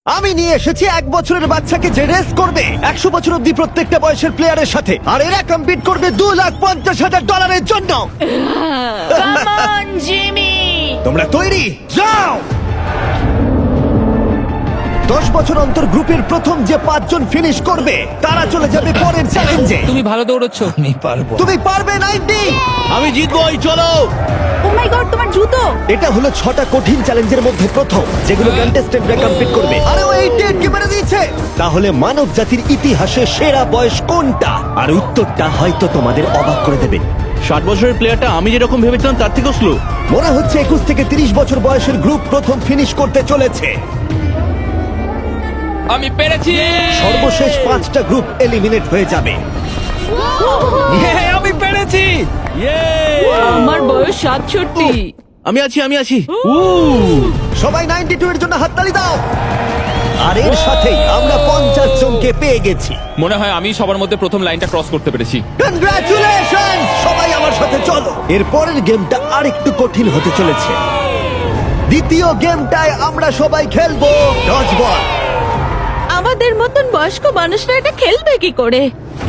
আমি নিয়ে এসেছি 1 বছরের বাচ্চাকে যে রেস করবে 100 বছর অব্দি প্রত্যেকটা বয়সের প্লেয়ারের সাথে, আর এরা কম্পিট করবে $2,50,000 জন্য। Come on Jimmy. তোমরা তৈরি? যাও। 10 বছর অন্তর গ্রুপের প্রথম যে 5 জন ফিনিশ করবে তারা চলে যাবে পরের চ্যালেঞ্জে। তুমি ভালো দৌড়চ্ছ। আমি পারবো। তুমি পারবে 90। আমি জিতবই, চলো। ও মাই গড, তোমার জুতো। এটা হলো 6টা কঠিন চ্যালেঞ্জের মধ্যে প্রথম, যেগুলো কন্টেস্টেন্টরা কমপ্লিট করবে। আরে ও 88 কে মেরে দিয়েছে। তাহলে মানব জাতির ইতিহাসে সেরা বয়স কোনটা? আর উত্তরটা হয়তো তোমাদের অবাক করে দেবে। 60 বছরের প্লেয়ারটা আমি যেরকম ভেবেছিলাম তার থেকেও স্লো। মনে হচ্ছে 21 থেকে 30 বছর বয়সের গ্রুপ প্রথম ফিনিশ করতে চলেছে। আমি পেরেছি। সর্বশেষ 5টা গ্রুপ এলিমিনেট হয়ে যাবে। আমি পেরেছি। আমার বয়স 67। আমি আছি। সবাই 92 এর জন্য হাততালি দাও। আর এর সাথেই আমরা 50 জনকে পেয়ে গেছি। মনে হয় আমি সবার মধ্যে প্রথম লাইনটা ক্রস করতে পেরেছি। কনগ্রাচুলেশনস! সবাই আমার সাথে চলো। এর পরের গেমটা আরেকটু কঠিন হতে চলেছে। দ্বিতীয় গেমটায় আমরা সবাই খেলবো ডজবল। আমাদের মতন বয়স্ক মানুষরা এটা খেলবে কি করে?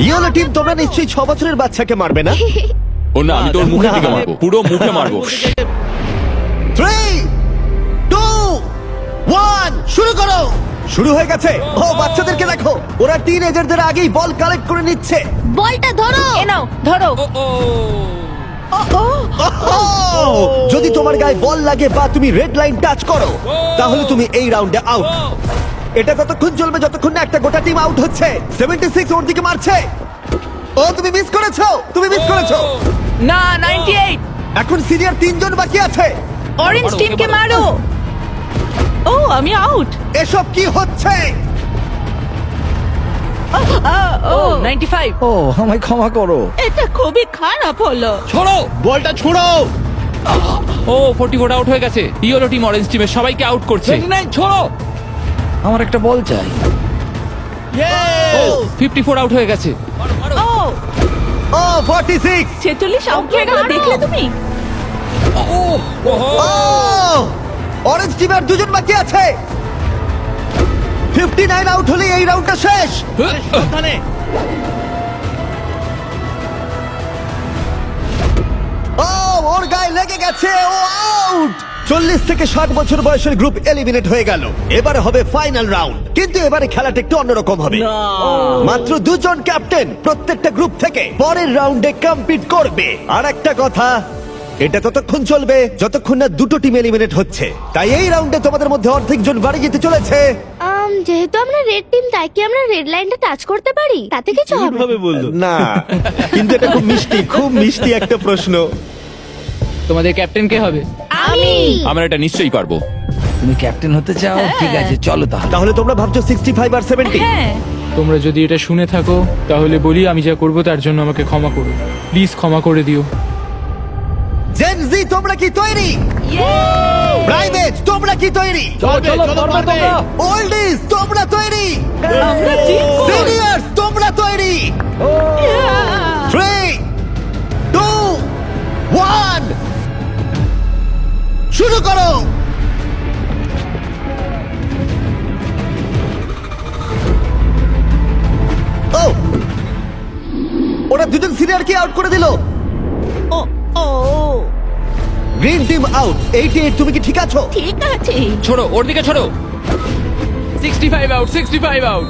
ইয়েলো টিম, তোমরা নিশ্চয়ই 6 বছরের বাচ্চাকে মারবে না? ও না, আমি তোর মুখের দিকে মারবো, পুরো মুখে মারবো। 3, 2, 1 শুরু করো। শুরু হয়ে গেছে। ও বাচ্চাদেরকে দেখো, ওরা টিনেজারদের আগেই বল কালেক্ট করে নিচ্ছে। বলটা ধরো। এ নাও, ধরো। ওহ! যদি তোমার গায়ে বল লাগে বা তুমি রেড লাইন টাচ করো, তাহলে তুমি এই রাউন্ডে আউট। এটা ততক্ষণ চলবে যতক্ষণ না একটা গোটা টিম আউট হচ্ছে। 76 ওর দিকে মারছে। ও তুমি মিস করেছো, না, 98। এখন সিনিয়র 3 জন বাকি আছে। অরেঞ্জ মারো, টিমকে ওকে মারো। ও, আমি আউট। এসব কি হচ্ছে? ও 95। ও আমায় ক্ষমা করো। এটা খুবই খারাপ হলো। ছোড়ো। বলটা ছুড়ো। ও 44 আউট হয়ে গেছে। ইয়েলো টিম অরেঞ্জ টিমের সবাইকে আউট করছে। 29 ছোড়ো। আমার একটা বল চাই। ও 54 আউট হয়ে গেছে। ও ও 46। 46 আউট হয়ে গেল, দেখলে তুমি? ও অরেঞ্জ টিমের 2 জন বাকি আছে। 59 আউট হলে এই রাউন্ডটা শেষ। সাবধানে। ও ওর গায়ে লেগে গেছে, ও আউট। 40 থেকে 60 বছর বয়সের গ্রুপ এলিমিনেট হয়ে গেল। এবারে হবে ফাইনাল রাউন্ড, কিন্তু এবারে খেলাটা একটু অন্যরকম হবে। মাত্র 2 জন ক্যাপ্টেন প্রত্যেকটা গ্রুপ থেকে পরের রাউন্ডে কম্পিট করবে। আর একটা কথা, এটা ততক্ষণ চলবে যতক্ষণ না 2টো টিম এলিমিনেট হচ্ছে। তাই এই রাউন্ডে তোমাদের মধ্যে অর্ধেক জন বাড়ি যেতে চলেছে। যেহেতু আমরা রেড টিম, তাই কি আমরা রেড লাইনটা টাচ করতে পারি? তাতে কিছু হবে না? কিভাবে বললো? না, কিন্তু এটা খুব মিষ্টি একটা প্রশ্ন। তোমাদের ক্যাপ্টেন কে হবে? আমি। আমরা এটা নিশ্চয়ই পারবো। তুমি ক্যাপ্টেন হতে চাও? ঠিক আছে, চলো তাহলে। তাহলে তোমরা ভাবছো 65 আর 70? হ্যাঁ। তোমরা যদি এটা শুনে থাকো তাহলে বলি, আমি যা করব তার জন্য আমাকে ক্ষমা করো, প্লিজ ক্ষমা করে দিও। জেন জি, তোমরা কি তৈরি? প্রাইভেট, তোমরা কি তৈরি? চলো, পারবে। ওল্ডিজ, তোমরা তৈরি? আমরা জিতবো। সিনিয়র্স, তোমরা তৈরি? 3, 2, 1 শুরু করো। ও ওরা 2 জন সিনিয়রকে আউট করে দিল। Green team out. 88, তুমি কি ঠিক আছো? ঠিক আছে। ছোড়ো, ওর দিকে ছোড়ো। 65 আউট, 65 আউট।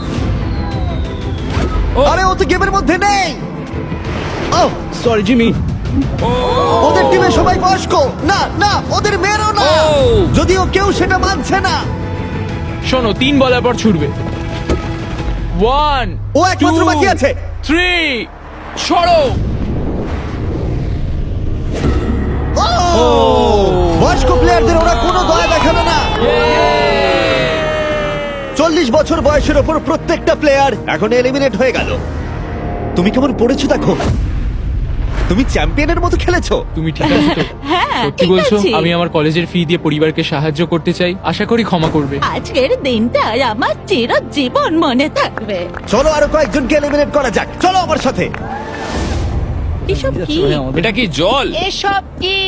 আরে ও তো গেমের মধ্যে নেই। ও সরি জিমি। ওদের টিমে সবাই বয়স্ক। না না, ওদের মেরো না। ও। যদিও কেউ সেটা মানছে না। শোনো, 3 বলার পর ছুটবে। 1, ও একমাত্র বাকি আছে। 3, সরো। ও বয়স্ক প্লেয়ারদের ওরা কোনো দয়া দেখাবে না। 40 বছর বয়সের ওপর প্রত্যেকটা প্লেয়ার এখন এলিমিনেট হয়ে গেল। তুমি কেমন পড়েছো দেখো। তুমি চ্যাম্পিয়নের মতো খেলেছো। তুমি ঠিক আছো তো? হ্যাঁ, সত্যি ঠিক বলছো? আছে। আমি আমার কলেজের ফি দিয়ে পরিবারকে সাহায্য করতে চাই, আশা করি ক্ষমা করবে। আজকের দিনটা আমার চিরজীবন মনে থাকবে। চলো আরো কয়েকজনকে এলিমিনেট করা যাক। চলো আমার সাথে। এসব কি? এটা কি জল? এসব কি?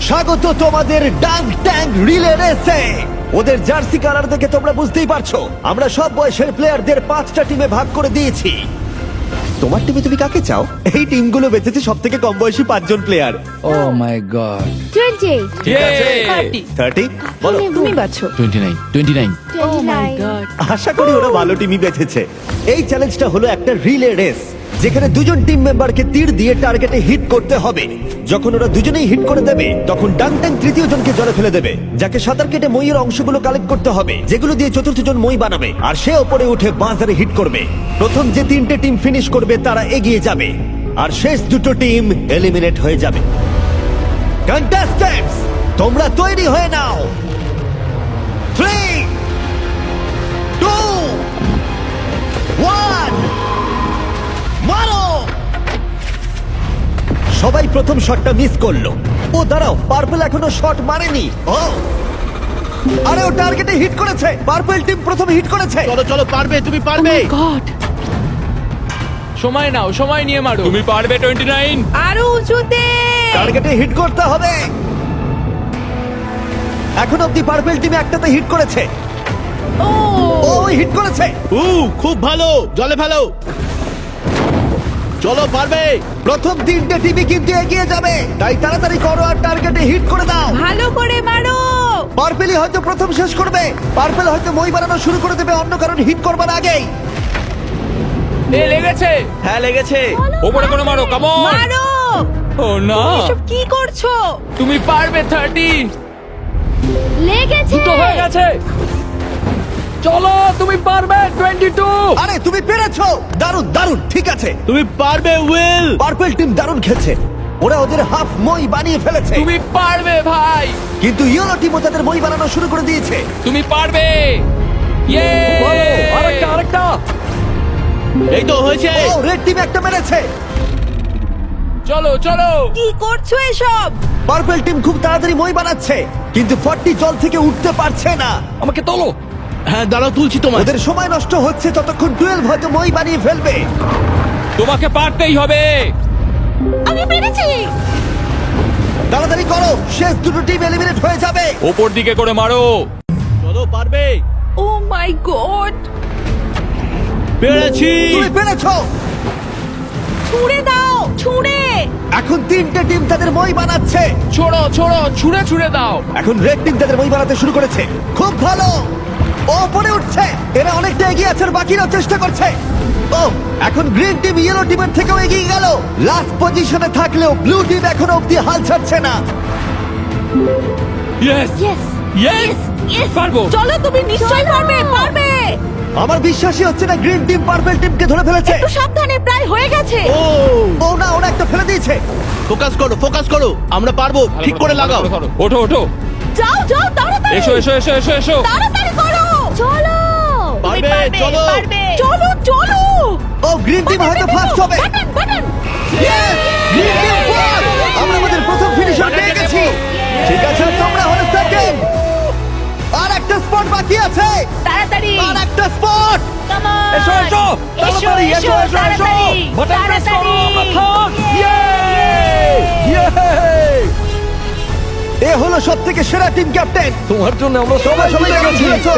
স্বাগত তোমাদের ডাঙ্ক ট্যাঙ্ক রিলে রেসে। ওদের জার্সি কালার দেখে তোমরা বুঝতেই পারছো আমরা সব বয়সের প্লেয়ারদের 5টা টিমে ভাগ করে দিয়েছি। তোমার টিমে তুমি কাকে চাও? এই টিমগুলো বেঁচেছে সব থেকে কম বয়সী 5 জন প্লেয়ার। ও মাই গড 28 30 30 বলো। তুমি বাছো 29 29 ও মাই 29 গড আশা করি ওরা ভালো টিমই বেঁচেছে। এই চ্যালেঞ্জটা হলো একটা রিলে রেস, যেখানে দুজন টিম মেম্বারকে তীর দিয়ে টার্গেটে হিট করতে হবে। যখন ওরা দুজনেই হিট করে দেবে তখন ডাং ট্যাঙ্ক তৃতীয় জনকে জলে ফেলে দেবে, যাকে সাঁতার কেটে মইয়ের অংশগুলো কালেক্ট করতে হবে, যেগুলো দিয়ে চতুর্থ জন মই বানাবে, আর সে ওপরে উঠে বাজারে হিট করবে। প্রথম যে 3টে টিম ফিনিশ করবে তারা এগিয়ে যাবে, আর শেষ দুটো টিম এলিমিনেট হয়ে যাবে। কন্টেস্ট্যান্টস, তোমরা তৈরি হয়ে নাও। 3 2 1 মারো! সবাই প্রথম শটটা মিস করলো। ও দাঁড়াও, পার্পল এখনো শট মারেনি। ও আরে ও টার্গেটে হিট করেছে। পার্পল টিম প্রথম হিট করেছে। চলো চলো, পারবে, তুমি পারবে। গড সময় নাও, সময় নিয়ে মারো। তুমি পারবে 29। আরো উঁচুতে টার্গেটে হিট করতে হবে। এখন অব্দি পার্পল টিম একটাতে হিট করেছে। ও ও হিট করেছে। খুব ভালো, জলে ফেলো। চলো, পারবে। প্রথম 3টে টিমই কিন্তু এগিয়ে যাবে, তাই তাড়াতাড়ি করো আর টার্গেটে হিট করে দাও। ভালো করে মারো। পার্পেলই হয়তো প্রথম শেষ করবে। পার্পেল হয়তো মই বানানো শুরু করে দেবে অন্য কারণ হিট করবার আগেই। এ লেগেছে। হ্যাঁ, লেগেছে। ওপরে করে মারো, কাম অন। মারো। ও না, এসব কি করছো? তুমি পারবে 30। লেগেছে দুটো হয়ে গেছে। চলো, তুমি পারবে 22। আরে তুমি পেরেছো, দারুণ দারুণ, ঠিক আছে। তুমি পারবে, উইল। পার্পল টিম দারুণ খেলছে, ওরা ওদের হাফ মই বানিয়ে ফেলেছে। তুমি পারবে ভাই, কিন্তু ইয়েলো টিমও তাদের মই বানানো শুরু করে দিয়েছে। তুমি পারবে। ইয়ে! আরেকটা। এই তো হয়েছে। ও রেড টিম একটা মেরেছে। চলো চলো। কি করছো এসব? পার্পল টিম খুব তাড়াতাড়ি মই বানাচ্ছে, কিন্তু 40 জল থেকে উঠতে পারছে না। আমাকে তোলো। হ্যাঁ, দাঁড়াও, তুলছি তোমার। ওদের সময় নষ্ট হচ্ছে, ততক্ষণ 12 হয়তো মই বানিয়ে ফেলবে। তোমাকে পারতেই হবে। আমি পেরেছি। তাড়াতাড়ি করো, শেষ দুটো টিম এলিমিনেট হয়ে যাবে। ওপর দিকে করে মারো। চলো, পারবে। ও মাই গড, পেরেছি। তুমি পেরেছো। ছুঁড়ে দাও, ছুঁড়ে। এখন 3টে টিম তাদের মই বানাচ্ছে। ছোড়ো ছোড়ো, ছুঁড়ে ছুঁড়ে দাও। এখন রেড টিম তাদের মই বানাতে শুরু করেছে। খুব ভালো, ও উপরে উঠছে। এরা অনেকটা এগিয়ে আছে, আর বাকিরাও চেষ্টা করছে। ও এখন গ্রিন টিম ইয়েলো টিমের থেকেও এগিয়ে গেল। লাস্ট পজিশনে থাকলেও ব্লু টিম এখনো অব্দি হাল ছাড়ছে না। ইয়েস ইয়েস ইয়েস, ইয়েস পারবো। চলো, তুমি নিশ্চয়ই পারবে, পারবে। আমার বিশ্বাসই হচ্ছে না গ্রিন টিম পার্পল টিমকে ধরে ফেলেছে। একটু সাবধানে, প্রায় হয়ে গেছে। ও না, ওরা একটা ফেলে দিয়েছে। ফোকাস করো, ফোকাস করো। আমরা পারবো, ঠিক করে লাগাও। ওঠো ওঠো, যাও যাও, তাড়াতাড়ি। এসো এসো এসো এসো এসো। তাড়াতাড়ি করো। চলো তুমি পারবে, চলো। পারবে। চলো চলো। ও গ্রিন টিম হয়তো ফার্স্ট হবে। Button button. Yes! Green team first. আমরা আমাদের প্রথম ফিনিশার পেয়ে গেছি। ঠিক আছে, আর তোমরা হলো সেকেন্ড। আর একটা স্পট বাকি আছে। তাড়াতাড়ি। আর একটা স্পট। Come on! এসো এসো, এসো তাড়াতাড়ি, এসো এসো এসো। তাড়াতাড়ি, বাটন প্রেস করো, তাড়াতাড়ি। মাখন। এ হলো সবথেকে সেরা টিম ক্যাপ্টেন। তোমার জন্য আমরা তোমরা সবাই কেমন খেলেছো?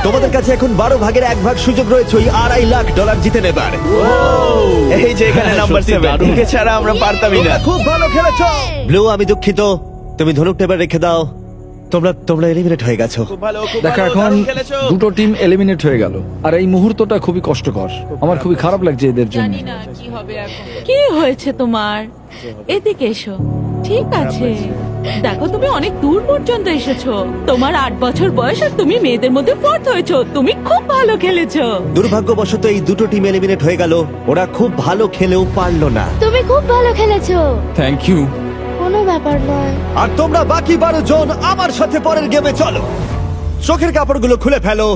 তোমাদের কাছে এখন 12 ভাগের 1 ভাগ সুযোগ রয়েছে ওই $2.5 লাখ জিতে নেবার। এই যে এখানে নাম্বার 7, একে ছাড়া আমরা পারতামই না। তোমরা খুব ভালো খেলেছো। ব্লু, আমি দুঃখিত, তুমি ধনুকটা এবার রেখে দাও। তোমরা এলিমিনেট হয়ে গেছো। খুব ভালো, খুব দেখো ভালো, এখন দারুণ খেলেছো। দুটো টিম এলিমিনেট হয়ে গেল, আর এই মুহূর্তটা খুবই কষ্টকর। আমার খুবই খারাপ লাগছে এদের জন্য। জানি না কি হবে এখন। কি হয়েছে তোমার? এদিকে এসো। ঠিক আছে, দেখো তুমি অনেক দূর পর্যন্ত এসেছো। তোমার 8 বছর বয়স আর তুমি মেয়েদের মধ্যে ফোর্থ হয়েছো। তুমি খুব ভালো খেলেছো। দুর্ভাগ্যবশত এই দুটো টিম এলিমিনেট হয়ে গেল। ওরা খুব ভালো খেলেও পারলো না। তুমি খুব ভালো খেলেছো, থ্যাংক ইউ। কোনো ব্যাপার নয়। আর তোমরা বাকি 12 জন আমার সাথে পরের গেমে চলো। চোখের কাপড়গুলো খুলে ফেলো।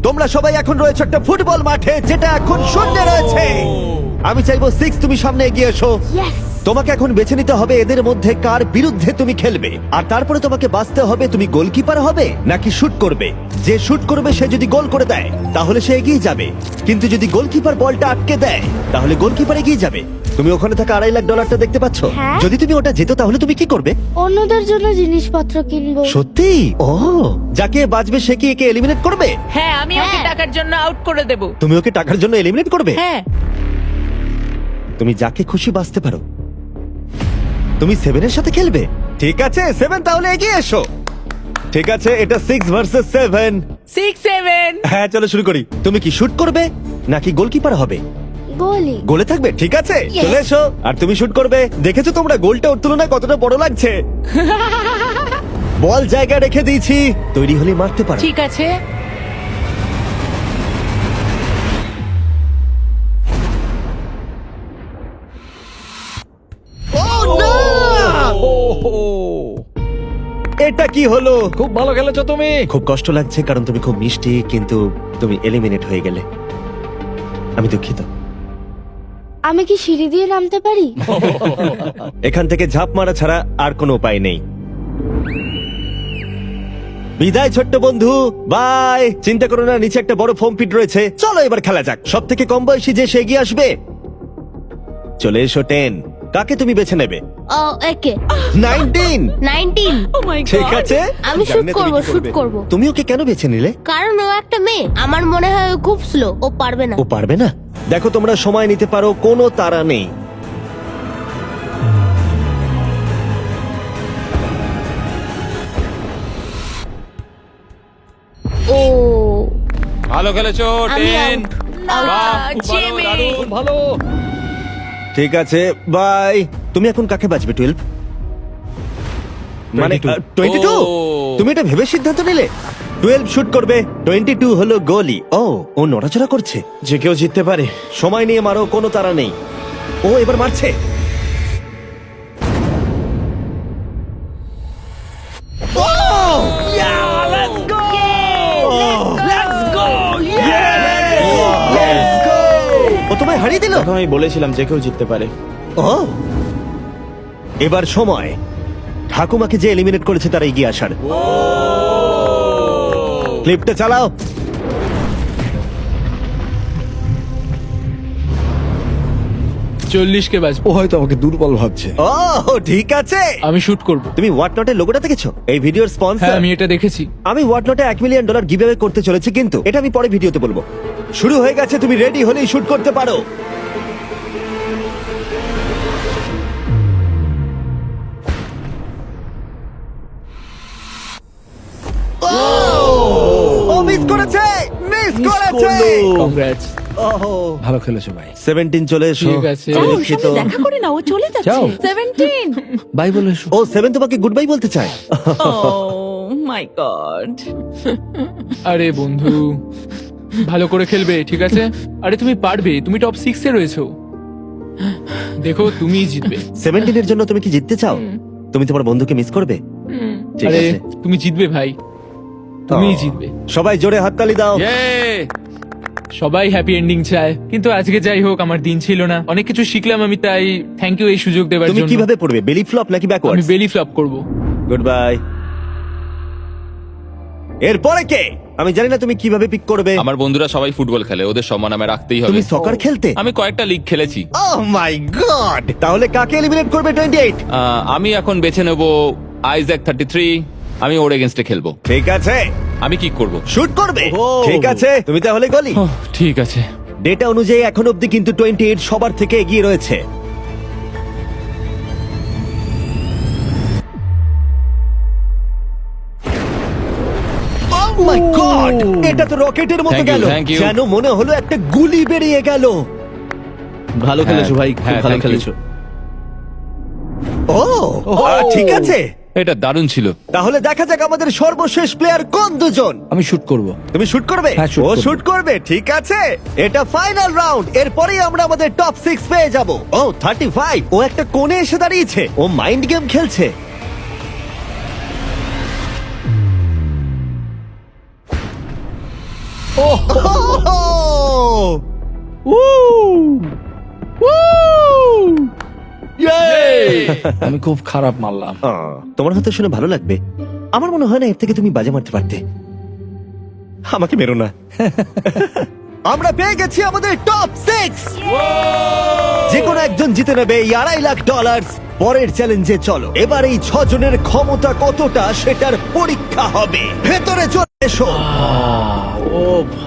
তোমরা সবাই এখন রয়েছে একটা ফুটবল মাঠে, যেটা এখন শূন্য রয়েছে। আমি চাইবো 6 তুমি সামনে এগিয়ে এসো। ইয়েস তোমাকে এখন বেছে নিতে হবে এদের মধ্যে কার বিরুদ্ধে তুমি খেলবে, আর তারপরে তোমাকে বাঁচতে হবে তুমি গোলকিপার হবে নাকি শুট করবে। যে শুট করবে সে যদি গোল করে দেয় তাহলে সে এগিয়ে যাবে, কিন্তু যদি গোলকিপার বলটা আটকে দেয় তাহলে গোলকিপার এগিয়ে যাবে। তুমি ওখানে থাকা $2.5 লাখ দেখতে পাচ্ছ? হ্যাঁ। যদি তুমি ওটা যেত তাহলে তুমি কি করবে? অন্যদের জন্য জিনিসপত্র কিনবো। সত্যি? ও, যাকে বাঁচবে সে কি একে এলিমিনেট করবে? হ্যাঁ আমি ওকে হ্যাঁ। টাকার জন্য আউট করে দেব। তুমি ওকে টাকার জন্য এলিমিনেট করবে? হ্যাঁ তুমি যাকে খুশি বাঁচতে পারো। তুমি 7 এর সাথে খেলবে? ঠিক আছে 7, তাহলে এগিয়ে এসো। ঠিক আছে, এটা 6 ভার্সেস 7। 6-7 হ্যাঁ, চলো শুরু করি। তুমি কি শুট করবে নাকি গোলকিপার হবে? গোলি। গোলে থাকবে? ঠিক আছে, চলে এসো। আর তুমি শুট করবে। দেখেছো তোমরা গোলটা ওর তুলনায় কতটা বড় লাগছে? বল জায়গা রেখে দিয়েছি, তৈরি হলে মারতে পারো। ঠিক আছে Oh, no! এটা কি হলো? খুব ভালো খেলেছো তুমি। খুব কষ্ট লাগছে কারণ তুমি খুব মিষ্টি, কিন্তু তুমি এলিমিনেট হয়ে গেলে। আমি দুঃখিত। আমি কি সিঁড়ি দিয়ে নামতে পারি? এখান থেকে ঝাঁপ মারা ছাড়া আর কোনো উপায় নেই। বিদায় ছোট্ট বন্ধু, বাই। চিন্তা করো না, নিচে একটা বড় ফোম পিট রয়েছে। চলো এবার খেলা যাক। সব থেকে কম বয়সী যে সে এগিয়ে আসবে। চলে এসো 10। কাকে তুমি বেছে নেবে? ও একে 19। 19। ও মাই ঠিক গড আছে, আমি জানি shoot না তুমি করবো, কি shoot করবে। করবো। তুমি ওকে কেন বেছে নিলে? কারণ ও একটা মেয়ে, আমার মনে হয় ও খুব স্লো, ও পারবে না। ও পারবে না? দেখো তোমরা সময় নিতে পারো, কোনো তাড়া নেই। ও ভালো খেলেছো আমি 10। out। বাহ, খুব ভালো, জিমি। দারুণ। খুব ভালো। ঠিক আছে, বাই। তুমি এখন কাকে বাঁচবে? 12 মানে 22? ও। তুমি এটা ভেবে সিদ্ধান্ত নিলে? 12 শুট করবে, 22 হলো গোলি। ও নড়াচড়া করছে। যে কেউ জিততে পারে। সময় নিয়ে মারো, কোনো তাড়া নেই। ও এবার মারছে। ও! Let's go! ও তোমায় হারিয়ে দিল। এখন আমি বলেছিলাম যে কেউ জিততে পারে। ও, এবার সময় ঠাকুমাকে যে এলিমিনেট করেছে তারা এগিয়ে আসার। ক্লিপটা চালাও। কে বাজবো। ও হয়তো আমাকে দুর্বল ভাবছে। ও ঠিক আছে। আমি শুট করব। তুমি হোয়াট নটের লোগোটা দেখেছো? এই ভিডিওর হ্যাঁ স্পন্সর। আমি এটা দেখেছি। আমি হোয়াট নটে $1 মিলিয়ন গিভঅ্যাওয়ে করতে চলেছি, কিন্তু এটা আমি পরে ভিডিওতে বলবো। শুরু হয়ে গেছে, তুমি রেডি হলেই শুট করতে পারো। ও মিস করেছে, মিস করেছে। কংগ্রাটস। ওহো, ভালো খেলেছো ভাই। 17 চলে এসো। ঠিক আছে। আমি যাও, ওর দুঃখিত। সাথে দেখা করে না, ও চলে যাচ্ছে। যাও। 17 বাই বলে এসো। ও 7 তোমাকে গুড বাই বলতে চায়। ও মাই গড আরে বন্ধু, ভালো করে খেলবে, ঠিক আছে? আরে তুমি পারবে, তুমি টপ 6 এ রয়েছো। দেখো তুমিই জিতবে। 17 এর জন্য তুমি কি জিততে চাও? তুমি তোমার বন্ধুকে মিস করবে? ঠিক আরে আছে, তুমি জিতবে ভাই, তুমিই জিতবে। সবাই জোরে হাততালি দাও। Yay! সবাই হ্যাপি এন্ডিং চায়, কিন্তু আজকে যাই হোক আমার দিন ছিল না। অনেক কিছু শিখলাম আমি, তাই থ্যাংক ইউ এই সুযোগ দেওয়ার তুমি জন্য। কিভাবে পড়বে? বেলি ফ্লপ নাকি আমি ব্যাকওয়ার্ডস? বেলি ফ্লপ করব। Good bye. এরপরে কে? আমি জানি না তুমি কিভাবে পিক করবে। আমার বন্ধুরা সবাই ফুটবল খেলে, ওদের সম্মান আমি রাখতেই হবে। তুমি সকার খেলতে? আমি কয়েকটা লিগ খেলেছি। ওহ মাই গড! তাহলে কাকে এলিমিনেট করবে 28? আমি এখন বেছে নেব আইজ্যাক 33। আমি ওর এগেনস্টে খেলবো। ঠিক আছে, আমি কি করব? শুট করবে। ঠিক আছে, তুমি তাহলে গলি। ওহ, ঠিক আছে। ডেটা অনুযায়ী এখন অবধি কিন্তু 28 সবার থেকে এগিয়ে রয়েছে। Oh my God! এটা তো রকেটের মতো Thank you, গেল, thank you. যেন মনে হলো একটা গুলি বেরিয়ে গেল। ভালো খেলেছো ভাই, খুব হ্যাঁ, ভালো thank you. খেলেছো। ও ঠিক আছে, এটা দারুণ ছিল। তাহলে দেখা যাক আমাদের সর্বশেষ প্লেয়ার কোন দুজন। আমি শুট করব। তুমি শুট করবে? হ্যাঁ, shoot ও করবো। শুট করবে, ঠিক আছে। এটা ফাইনাল রাউন্ড, এরপরেই আমরা আমাদের টপ 6 পেয়ে যাব। ও 35, ও একটা কোণে এসে দাঁড়িয়েছে, ও মাইন্ড গেম খেলছে। আমি খুব খারাপ মারলাম। তোমার হয়তো শুনে ভালো লাগবে, আমার মনে হয় না এর থেকে তুমি বাজে মারতে পারতে। আমাকে মেরো না। আমরা পেয়ে গেছি আমাদের টপ 6। যে কোনো একজন জিতে নেবে এই $2.5 লাখ। পরের চ্যালেঞ্জে চলো, এবার এই 6 জনের ক্ষমতা কতটা সেটার পরীক্ষা হবে। ভেতরে চলে এসো। ও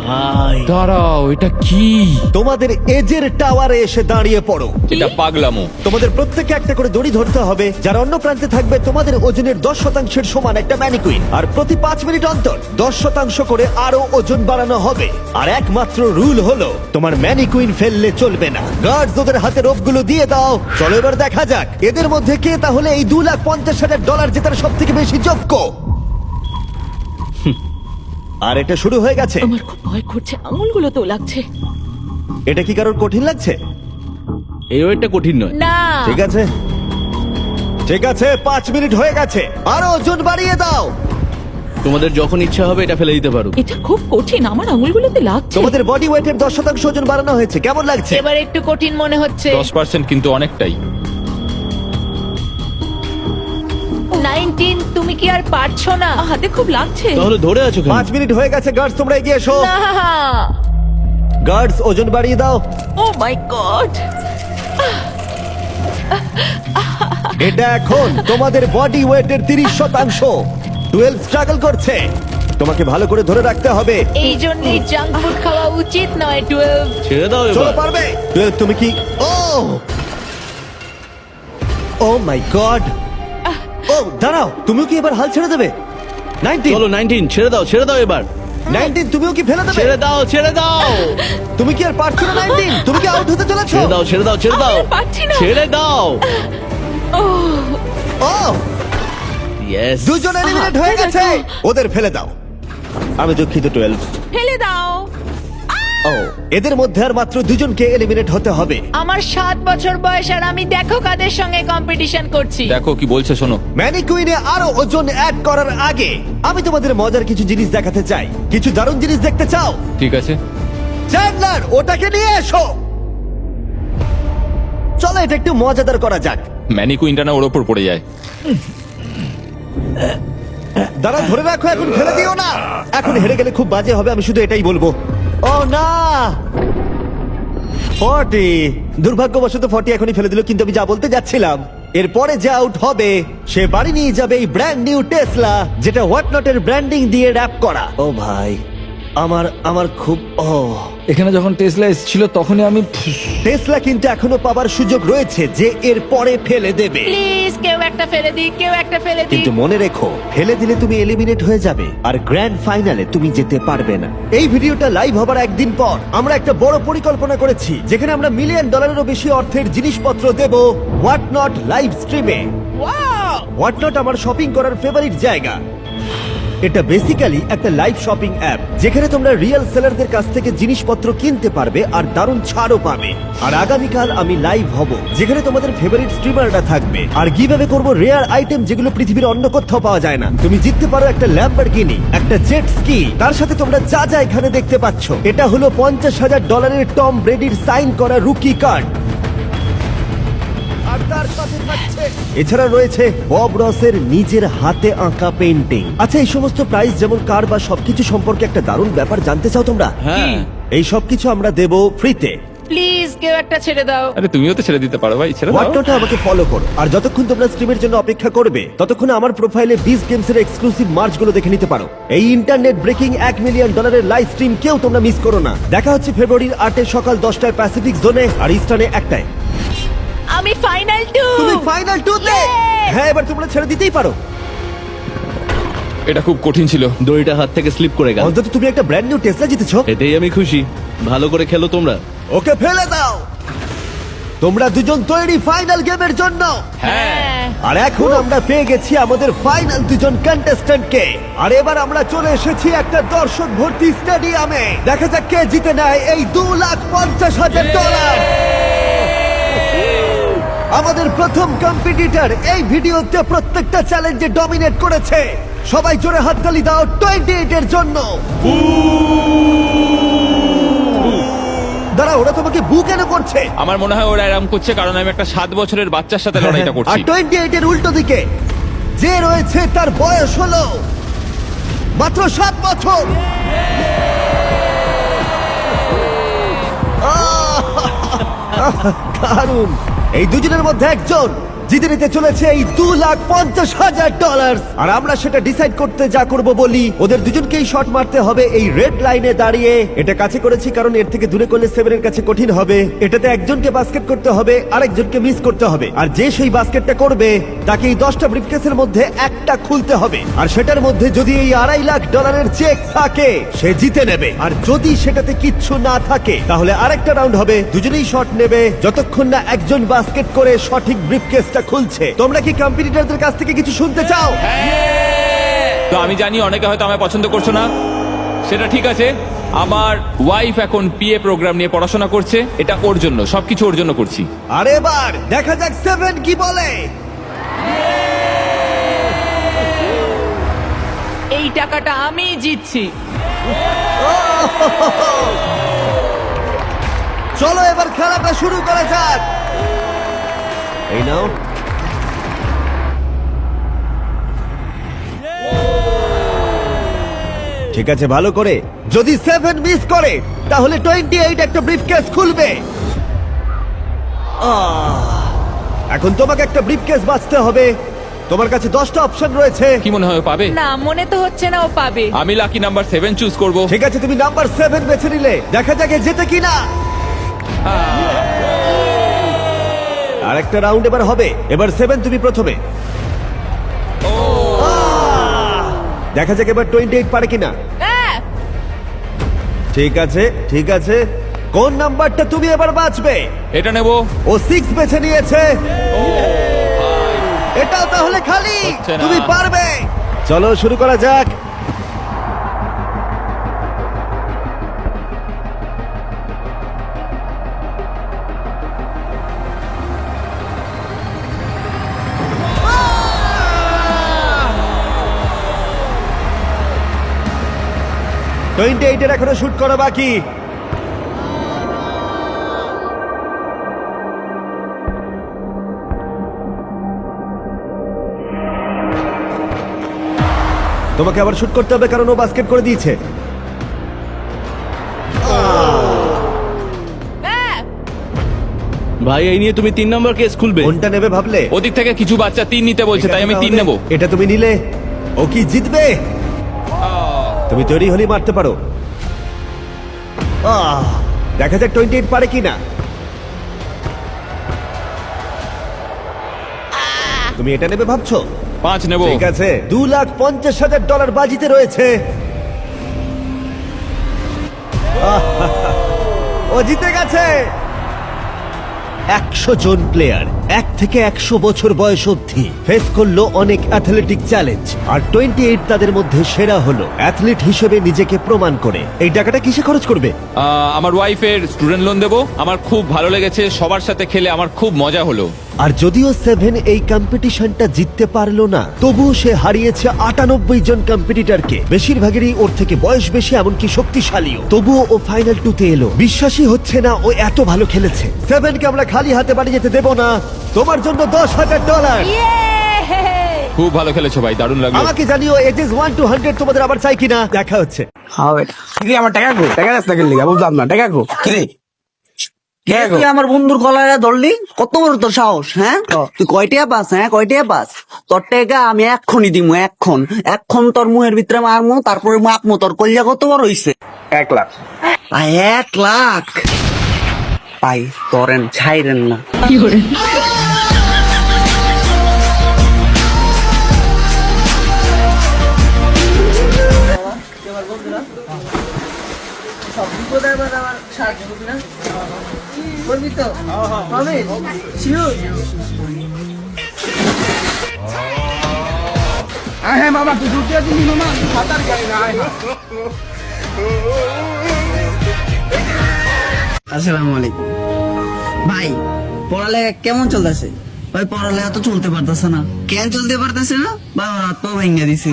ভাই, দাঁড়াও, এটা কি? তোমাদের এজের টাওয়ারে এসে দাঁড়িয়ে পড়ো। এটা পাগলামো। তোমাদের প্রত্যেককে একটা করে দড়ি ধরতে হবে, যার অন্য প্রান্তে থাকবে তোমাদের ওজনের 10% সমান একটা ম্যানিকুইন। আর প্রতি 5 মিনিট অন্তর 10% করে আরো ওজন বাড়ানো হবে। আর একমাত্র রুল হলো তোমার ম্যানিকুইন ফেললে চলবে না। গার্ডস ওদের হাতে রোপগুলো দিয়ে দাও। চলো এবার দেখা যাক এদের মধ্যে কে তাহলে এই $2,50,000 জেতার সব থেকে বেশি যোগ্য। আর এটা শুরু হয়ে গেছে। আমার খুব ভয় করছে, আঙুলগুলো তো লাগছে। এটা কি কারোর কঠিন লাগছে? এই ওয়েটটা কঠিন নয়। না, ঠিক আছে, ঠিক আছে, 5 মিনিট হয়ে গেছে। আরো ওজন বাড়িয়ে দাও। তোমাদের যখন ইচ্ছা হবে এটা ফেলে দিতে পারো। এটা খুব কঠিন, আমার আঙুলগুলোতে লাগছে। তোমাদের বডি ওয়েটের 10% ওজন বাড়ানো হয়েছে, কেমন লাগছে? এবার একটু কঠিন মনে হচ্ছে। 10% কিন্তু অনেকটাই। 19, তুমি কি আর পারছো না? হাতে খুব লাগছে। তাহলে ধরে আছো কেন? 5 মিনিট হয়ে গেছে। গার্ডস তোমরা এগিয়ে এসো। গার্ডস ওজন বাড়িয়ে দাও। ও মাই গড! এটা এখন তোমাদের বডি ওয়েটের 30%। 12 স্ট্রাগল করছে, তোমাকে ভালো করে ধরে রাখতে হবে। এই জন্যই জাঙ্ক ফুড খাওয়া উচিত নয়। 12। ছেড়ে দাও চলো, এবার। পারবে। 12 তুমি কি? ও মাই গড! ও দাঁড়াও, তুমিও কি এবার হাল ছেড়ে দেবে? 19, চলো 19, ছেড়ে দাও এবার। 19 তুমিও কি ফেলে দেবে? ছেড়ে দাও। তুমি কি আর পারছো না? 19 তুমি কি আউট হতে চলেছো? ছেড়ে দাও। আমি আর পারছি না। ছেড়ে দাও। ও, ইয়েস। দুজন এলিমিনেট হয়ে গেছে। ওদের ফেলে দাও। আমি দুঃখিত 12। ফেলে দাও। ও, এদের মধ্যে আর মাত্র 2 জনকে এলিমিনেট হতে হবে। আমার 7 বছর বয়স আর আমি দেখো কাদের সঙ্গে কম্পিটিশন করছি। দেখো কি বলছে, শোনো। ম্যানিকুইনে আরো ওজন অ্যাড করার আগে আমি তোমাদের মজার কিছু জিনিস দেখাতে চাই। কিছু দারুণ জিনিস দেখতে চাও? ঠিক আছে। চ্যান্ডলার, ওটাকে নিয়ে এসো। চলো এটা একটু মজাদার করা যাক। ম্যানিকুইনটা না ওর ওপর পড়ে যায়। দাঁড়াও, ধরে রাখো, এখন ফেলে দিও না। এখন হেরে গেলে খুব বাজে হবে, আমি শুধু এটাই বলবো। ও না, 40। দুর্ভাগ্যবশত 40 এখনই ফেলে দিল, কিন্তু আমি যা বলতে যাচ্ছিলাম, এরপরে যে আউট হবে সে বাড়ি নিয়ে যাবে এই ব্র্যান্ড নিউ টেসলা, যেটা হোয়াট নট এর ব্র্যান্ডিং দিয়ে র‍্যাপ করা। ও ভাই, আমার খুব এখানে যখন টেসলা এসেছিল তখনই আমি টেসলা কিন্তু এখনো পাবার সুযোগ রয়েছে যে এর পরে ফেলে দেবে। প্লিজ কেউ একটা ফেলে দিই, কেউ একটা ফেলে দিই। কিন্তু মনে রেখো, ফেলে দিলে তুমি এলিমিনেট হয়ে যাবে আর গ্র্যান্ড ফাইনালে তুমি যেতে পারবে না। এই ভিডিওটা লাইভ হবার একদিন পর আমরা একটা বড় পরিকল্পনা করেছি, যেখানে আমরা $1 মিলিয়নেরও বেশি অর্থের জিনিসপত্র দেব হোয়াট নট লাইভ স্ট্রিমে। হোয়াট নট আমার শপিং করার ফেভারিট জায়গা। এটা বেসিক্যালি একটা লাইভ শপিং অ্যাপ, যেখানে তোমরা রিয়েল সেলারদের কাছ থেকে জিনিসপত্র কিনতে পারবে আর দারুণ ছাড়ও পাবে। আর আগামীকাল আমি লাইভ হব, যেখানে তোমাদের ফেভারিট স্ট্রিমাররা থাকবে। আর গিভঅ্যাওয়ে করব রেয়ার আইটেম, যেগুলো পৃথিবীর অন্য কোথাও পাওয়া যায় না। তুমি জিততে পারো একটা ল্যাম্বরগিনি, একটা জেট স্কি। তার সাথে তোমরা যা যা এখানে দেখতে পাচ্ছ, এটা হলো $50,000 টম ব্রেডির সাইন করা রুকি কার্ড। আর তার সাথে থাকছে, এছাড়া রয়েছে বব রসের নিজের হাতে আঁকা পেইন্টিং। আচ্ছা, এই সমস্ত প্রাইস যেমন কার বা সবকিছু সম্পর্কে একটা দারুণ ব্যাপার জানতে চাও তোমরা? হ্যাঁ। এই সবকিছু আমরা দেব ফ্রিতে। প্লিজ কেউ একটা ছেড়ে দাও। আরে তুমিও তো ছেড়ে দিতে পারো ভাই, ছেড়ে দাও। হোয়াটনটে আমাকে ফলো করো, আর যতক্ষণ তোমরা স্ট্রিমের জন্য অপেক্ষা করবে ততক্ষণ আমার প্রোফাইলে বিস গেমস এর এক্সক্লুসিভ মার্চগুলো দেখে নিতে পারো। এই internet breaking $1 million live stream কেউ তোমরা মিস করো না। দেখা হচ্ছে ফেব্রুয়ারির 8 সকাল 10টায় প্যাসিফিক জোনে আর ইস্টার্নে 1টায়। আমি ফাইনাল 2। তুমি ফাইনাল 2 তে? হ্যাঁ, এবার তোমরা ছেড়ে দিতেই পারো। এটা খুব কঠিন ছিল। দড়িটা হাত থেকে স্লিপ করে গেল। অন্তত তুমি একটা ব্র্যান্ড নিউ টেসলা জিতেছো। এতেই আমি খুশি। ভালো করে খেলো তোমরা। ওকে ফেলে দাও। তোমরা দুজন তৈরি ফাইনাল গেমের জন্য? হ্যাঁ। আর এখন আমরা পেয়ে গেছি আমাদের ফাইনাল 2 জন কন্টেস্ট্যান্টকে। আর এবার আমরা চলে এসেছি একটা দর্শক ভর্তি স্টেডিয়ামে। দেখা যাক কে জিতে নেয় এই $2,50,000। আমাদের প্রথম কম্পিটিটর এই ভিডিওতে প্রত্যেকটা চ্যালেঞ্জে ডমিনেট করেছে। সবাই জোরে হাততালি দাও 28 এর জন্য। দাঁড়া, ওরা তোমাকে বু কেন করছে? আমার মনে হয় ওরা এরকম করছে কারণ আমি একটা 7 বছরের বাচ্চার সাথে লড়াইটা আর করছি। 28 এর উল্টো দিকে যে রয়েছে তার বয়স হলো মাত্র 7 বছর। দারুণ। এই দুজনের মধ্যে একজন জিতে নিতে চলেছে এই $2,50,000। আর আমরা সেটা ডিসাইড করতে যা করব বলি, ওদের দুজনকেই শট মারতে হবে এই রেড লাইনে দাঁড়িয়ে। এটা কাছে করেছি কারণ এর থেকে দূরে করলে 7 এর কাছে কঠিন হবে। এটাতে একজনকে বাস্কেট করতে হবে, আরেকজনকে মিস করতে হবে। আর যে সেই বাস্কেটটা করবে তাকে এই 10টা ব্রিফকেসের মধ্যে একটা খুলতে হবে। আর সেটার মধ্যে যদি এই $2.5 লাখ চেক থাকে সে জিতে নেবে। আর যদি সেটাতে কিচ্ছু না থাকে তাহলে আরেকটা রাউন্ড হবে, দুজনেই শট নেবে যতক্ষণ না একজন বাস্কেট করে সঠিক ব্রিফকেসটা খুলছে। তোমরা কি কম্পিটিটরদের কাছ থেকে কিছু শুনতে চাও? তো আমি জানি অনেকে হয়তো আমায় পছন্দ করছো না, সেটা ঠিক আছে। আমার ওয়াইফ এখন পিএ প্রোগ্রাম নিয়ে পড়াশোনা করছে, এটা ওর জন্য, সবকিছু ওর জন্য করছি। আর এবার দেখা যাক 7 কি বলে। এই টাকাটা আমি জিতছি। চলো এবার খেলাটা শুরু করা যাক। এই নাও। ঠিক আছে, ভালো করে। যদি 7 মিস করে তাহলে 28 একটা ব্রিফকেস খুলবে। এখন তোমাকে একটা ব্রিফকেস বাঁচতে হবে। তোমার কাছে 10টা অপশন রয়েছে। কি মনে হয় ও পাবে? না, মনে তো হচ্ছে না ও পাবে। আমি লাকি নাম্বার 7 চুজ করব। ঠিক আছে, তুমি নাম্বার 7 বেছে নিলে। দেখা যাক এ জেতে কিনা। আরেকটা রাউন্ড এবার হবে। এবার 7 তুমি প্রথমে। দেখা যাক এবার 28 পারে কিনা। ঠিক আছে, ঠিক আছে। কোন নাম্বারটা তুমি এবার বাঁচবে? এটা নেব। ও 6 বেছে নিয়েছে। এটাও তাহলে খালি। হচ্ছে না। তুমি পারবে। চলো শুরু করা যাক। তো 28 এখনো শুট করা বাকি। তোমাকে আবার শুট করতে হবে কারণ ও বাস্কেট করে দিয়েছে। ভাই এই নিয়ে তুমি 3 নম্বর কেস খুলবে? কোনটা নেবে ভাবলে? ওদিক থেকে কিছু বাচ্চা 3 নিতে বলছে, তাই আমি 3 নেব। এটা তুমি নিলে। ও কি জিতবে? তুমি তৈরি হলেই মারতে পারো। দেখা যাক 28 পারে কিনা। তুমি এটা নেবে ভাবছো? 5 নেব। ঠিক আছে, $2,50,000 বাজিতে রয়েছে। ও জিতে গেছে। 100 জন প্লেয়ার 1 থেকে 100 বছর বয়স অবধি ফেস করলো অনেক অ্যাথলেটিক চ্যালেঞ্জ। আর 28 তাদের মধ্যে সেরা হলো অ্যাথলিট হিসেবে নিজেকে প্রমাণ করে। এই টাকাটা কিসে খরচ করবে? আমার ওয়াইফের স্টুডেন্ট লোন দেব। আমার খুব ভালো লেগেছে, সবার সাথে খেলে আমার খুব মজা হলো। আর যদিও 7 এই কম্পিটিশনটা জিততে পারলো না, তবুও সে হারিয়েছে 98 জন কম্পিটিটরকে। বেশিরভাগেরই ওর থেকে বয়স বেশি, এমনকি শক্তিশালীও। তবুও ও ফাইনাল 2-তে এলো। বিশ্বাসই হচ্ছে না ও এত ভালো খেলেছে। 7কে আমরা খালি হাতে বাড়ি যেতে দেব না। তোমার জন্য $10,000। খুব ভালো খেলেছো ভাই, দারুণ লাগলো। আমাকে জানিও এজেস 1 to 100 তোমাদের আবার চাই কিনা। দেখা হচ্ছে। হ্যাঁ বেটা কি আমার টাকা কো টাকা রাস্তা গেলি বুঝলাম না টাকা কো কি রে তুই আমার বন্ধুর গলায় ধরলি কত বড় তোর সাহস হ্যাঁ তুই কয়টা পাস হ্যাঁ কয়টা পাস তোর টাকা আমি এক্ষুনি দিমু এখন তোর মুহের ভিতরে মারমু তারপরে মাপমু তোর কলিজা কত বড় হইছে 1 লাখ। 1 লাখ পাই তোরেন ছাইরেন না হ্যাঁ মামা তুই দুটিয়া দিলি মামা সাঁতার জানি না। আসসালামু আলাইকুম ভাই পড়ালেখা কেমন চলতেছে? ভাই পড়ালেখা তো চলতে পারতেছে না। কেন চলতে পারতেছে না? বাবা রাত তো ভেঙে দিছি।